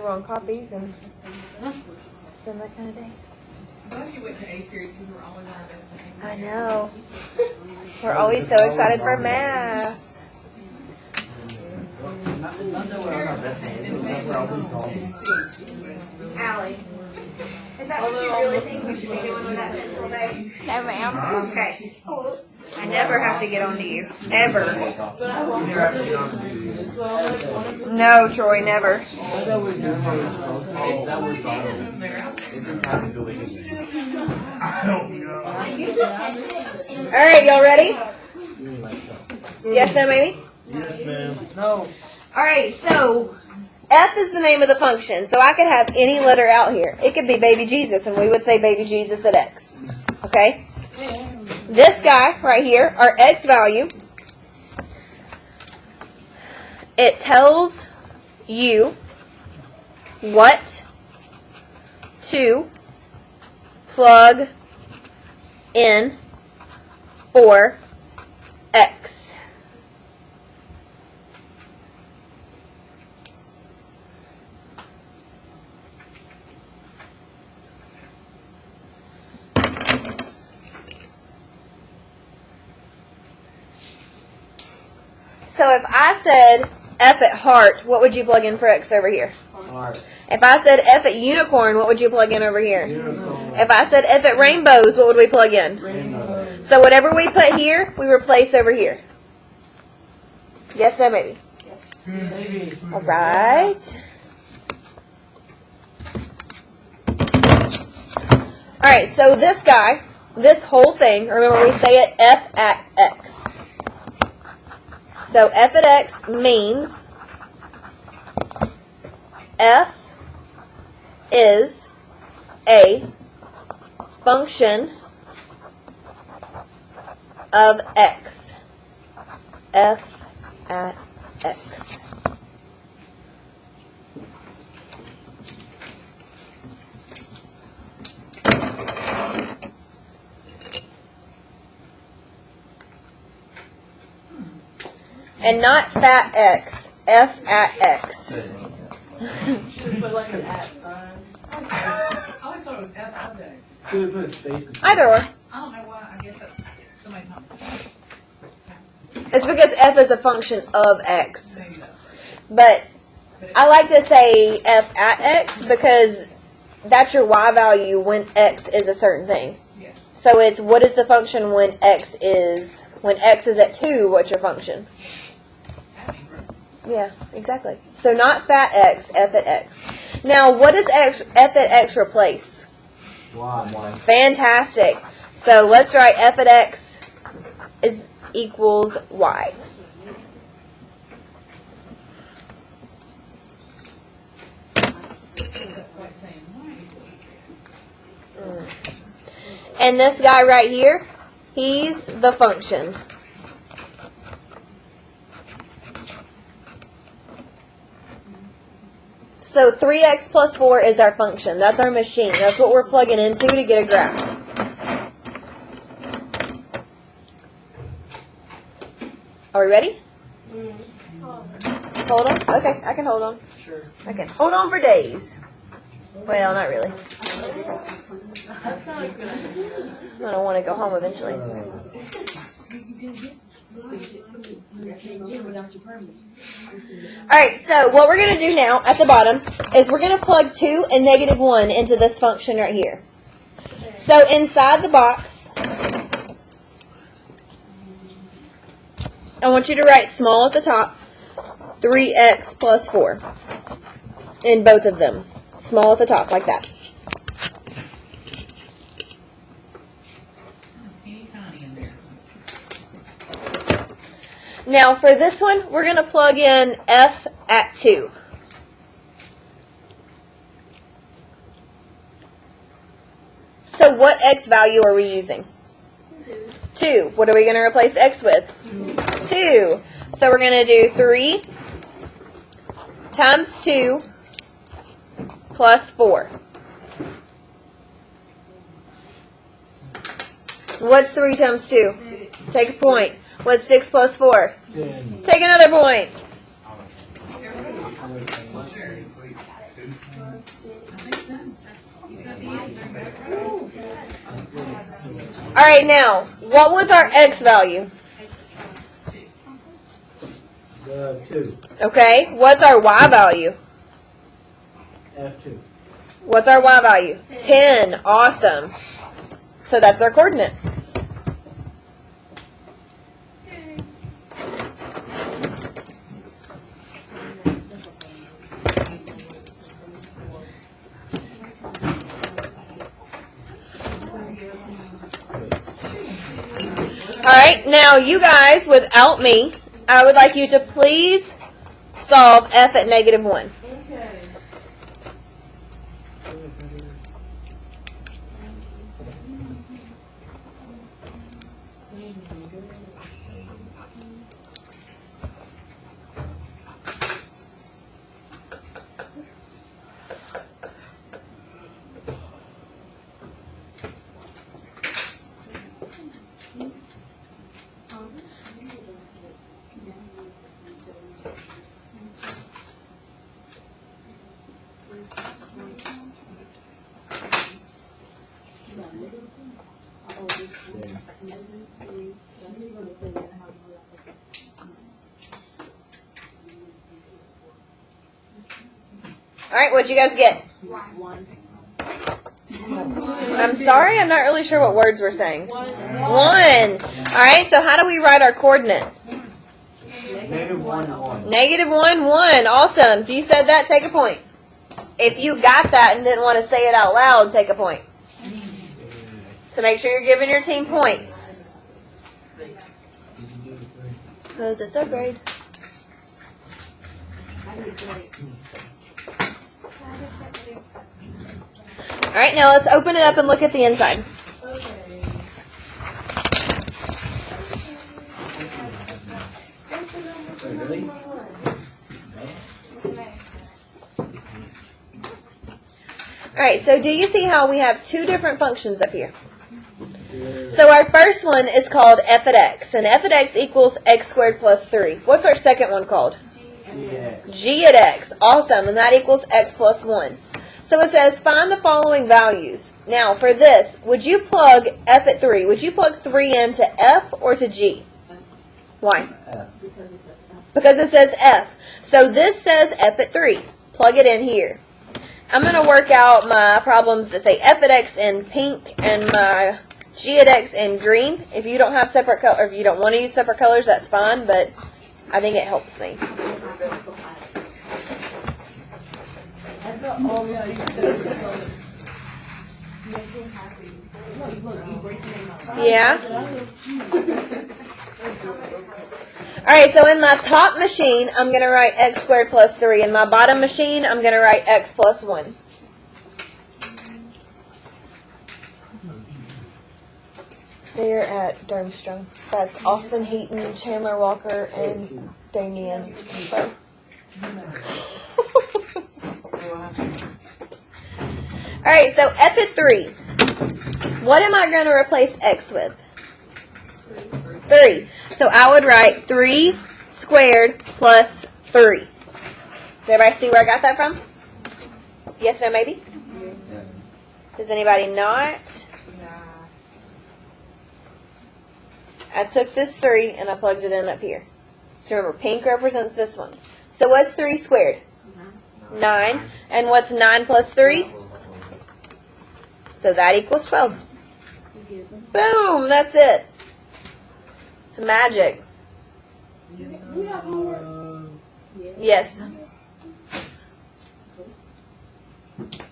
over on copies and spend that kind of day. Glad you went to 8th period because we're always our best in 8th I know. We're always so excited for math. Allie, is that what you really think we should be doing with that pencil bag? No, ma'am. Okay. I never have to get onto you. Ever. No, Troy, never. Alright, y'all ready? Yes, no, maybe? Yes, ma'am. No. Alright, so F is the name of the function. So I could have any letter out here. It could be baby Jesus, and we would say baby Jesus at X. Okay? This guy right here, our X value, it tells you what to plug in for X. So if I said F at heart, what would you plug in for X over here? Heart. If I said F at unicorn, what would you plug in over here? Unicorn. If I said F at rainbows, what would we plug in? Rainbow. So whatever we put here, we replace over here. Yes, no, maybe. Maybe. All right. All right, so this guy, this whole thing, remember we say it F at X. So F at X means F is a function of X. F at X. And not fat X, F at X. Should have put like an at sign. I always thought it was F at X. Could have put a space. Either or. I don't know why. I guess that's somebody told me. It's because F is a function of X. Maybe that's right. But I like to say F at X because that's your Y value when X is a certain thing. Yeah. So it's what is the function when X is at 2, what's your function? That'd be great. Yeah, exactly. So not fat X, F at X. Now, what does F at X replace? Y. Fantastic. So let's write F at X is equals Y. That's like saying why equals And this guy right here, he's the function. So 3x plus 4 is our function. That's our machine. That's what we're plugging into to get a graph. Are we ready? Hold on? Okay, I can hold on. Sure. I can hold on for days. Well, not really. I don't want to go home eventually. Alright, so what we're going to do now at the bottom is we're going to plug 2 and negative 1 into this function right here. So inside the box, I want you to write small at the top, 3x plus 4 in both of them. Small at the top, like that. teeny tiny in there. Now for this one, we're going to plug in f at 2. So what x value are we using? 2. What are we going to replace x with? 2. So we're going to do 3 times 2 plus 4. What's 3 times 2? Take a point. What's 6 plus 4? 10. Take another point. think so. You said the answer. All right, now, what was our x value? 2. Okay, what's our y value? F2. What's our y value? 10. Awesome. So that's our coordinate. All right, now you guys, without me, I would like you to please solve f at -1. Okay. All right, what'd you guys get? 1. I'm sorry, I'm not really sure what words we're saying. 1. All right, so how do we write our coordinate? -1, 1. -1, 1. Awesome. If you said that, take a point. If you got that and didn't want to say it out loud, take a point. So make sure you're giving your team points. Because it's a grade. All right, now let's open it up and look at the inside. Okay. Really? All right, so do you see how we have two different functions up here? So our first one is called f at x, and f at x equals x squared plus 3. What's our second one called? G at x. Awesome, and that equals x plus 1. So it says find the following values. Now for this, would you plug f at 3? Would you plug 3 into f or to g? Why? F. Because it says f. So this says f at 3. Plug it in here. I'm going to work out my problems that say f at x in pink and my g at x in green. If you don't have separate color, or if you don't want to use separate colors, that's fine, but I think it helps me. Oh, yeah, you said Yeah? Alright, so in my top machine, I'm going to write x squared plus 3. In my bottom machine, I'm going to write x plus 1. They're at Durmstrang. That's Austin Heaton, Chandler Walker, and Damien. Alright, so f at 3. What am I going to replace x with? 3. So I would write 3 squared plus 3. Does everybody see where I got that from? Yes, no, maybe? Does anybody not? I took this 3 and I plugged it in up here. So remember, pink represents this one. So what's 3 squared? 9. And what's 9 plus 3? So that equals 12. Boom, that's it. It's magic. Yes.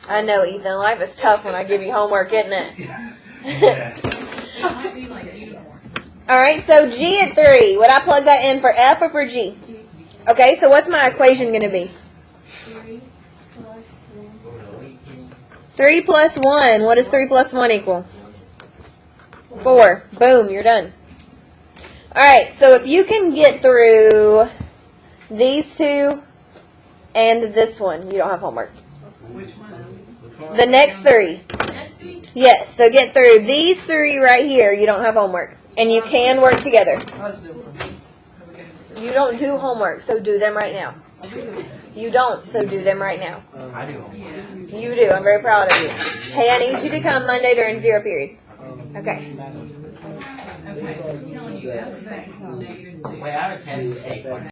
I know, Ethan. Life is tough when I give you homework, isn't it? Alright, so G at 3. Would I plug that in for F or for G? Okay, so what's my equation going to be? 3 plus 1. What does 3 plus 1 equal? 4. Boom, you're done. Alright, so if you can get through these two and this one, you don't have homework. Which one? The next 3. Next week? Yes, so get through these 3 right here, you don't have homework. And you can work together. You don't do homework, so do them right now. You don't, so do them right now. I do. Yeah. You do. I'm very proud of you. Hey, I need you to come Monday during zero period. Okay. Okay, I'm telling you, that was negative 2. Wait, I have a test to take one